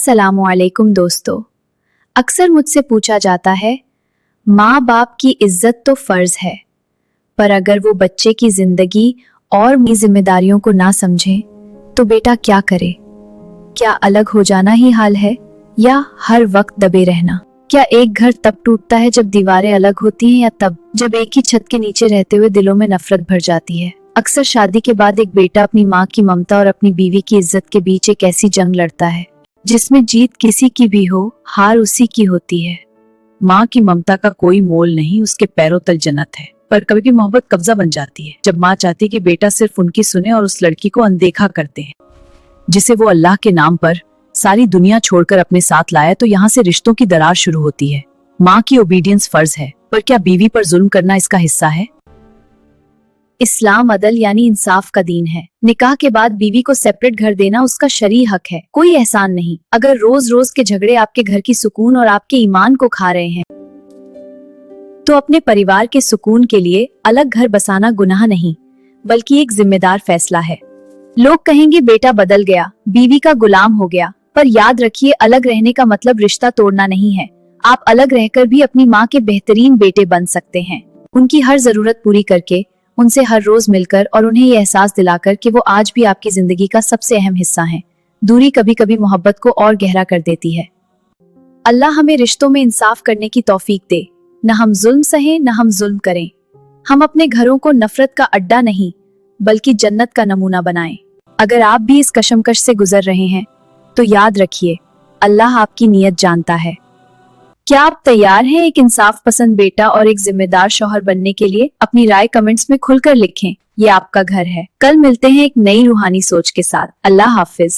अस्सलामुअलैकुम दोस्तों। अक्सर मुझसे पूछा जाता है, माँ बाप की इज्जत तो फर्ज है, पर अगर वो बच्चे की जिंदगी और जिम्मेदारियों को ना समझें तो बेटा क्या करे? क्या अलग हो जाना ही हाल है या हर वक्त दबे रहना? क्या एक घर तब टूटता है जब दीवारें अलग होती हैं या तब जब एक ही छत के नीचे रहते हुए दिलों में नफरत भर जाती है? अक्सर शादी के बाद एक बेटा अपनी माँ की ममता और अपनी बीवी की इज्जत के बीच एक ऐसी जंग लड़ता है जिसमें जीत किसी की भी हो, हार उसी की होती है। माँ की ममता का कोई मोल नहीं, उसके पैरों तल जन्नत है। पर कभी भी मोहब्बत कब्जा बन जाती है जब माँ चाहती है कि बेटा सिर्फ उनकी सुने और उस लड़की को अनदेखा करते हैं जिसे वो अल्लाह के नाम पर सारी दुनिया छोड़कर अपने साथ लाया। तो यहाँ से रिश्तों की दरार शुरू होती है। माँ की ओबीडियंस फर्ज है, पर क्या बीवी पर जुल्म करना इसका हिस्सा है? इस्लाम अदल यानी इंसाफ का दीन है। निकाह के बाद बीवी को सेपरेट घर देना उसका शरई हक है, कोई एहसान नहीं। अगर रोज रोज के झगड़े आपके घर की सुकून और आपके ईमान को खा रहे हैं तो अपने परिवार के सुकून के लिए अलग घर बसाना गुनाह नहीं बल्कि एक जिम्मेदार फैसला है। लोग कहेंगे बेटा बदल गया, बीवी का गुलाम हो गया, पर याद रखिए अलग रहने का मतलब रिश्ता तोड़ना नहीं है। आप अलग रहकर भी अपनी माँ के बेहतरीन बेटे बन सकते हैं, उनकी हर जरूरत पूरी करके, उनसे हर रोज मिलकर और उन्हें ये एहसास दिलाकर कि वो आज भी आपकी जिंदगी का सबसे अहम हिस्सा हैं। दूरी कभी कभी मोहब्बत को और गहरा कर देती है। अल्लाह हमें रिश्तों में इंसाफ करने की तौफीक दे। न हम जुल्म सहें, न हम जुल्म करें। हम अपने घरों को नफरत का अड्डा नहीं बल्कि जन्नत का नमूना बनाएं। अगर आप भी इस कशमकश से गुजर रहे हैं तो याद रखिए, अल्लाह आपकी नीयत जानता है। क्या आप तैयार हैं एक इंसाफ पसंद बेटा और एक जिम्मेदार शौहर बनने के लिए? अपनी राय कमेंट्स में खुलकर लिखें। ये आपका घर है। कल मिलते हैं एक नई रूहानी सोच के साथ। अल्लाह हाफिज।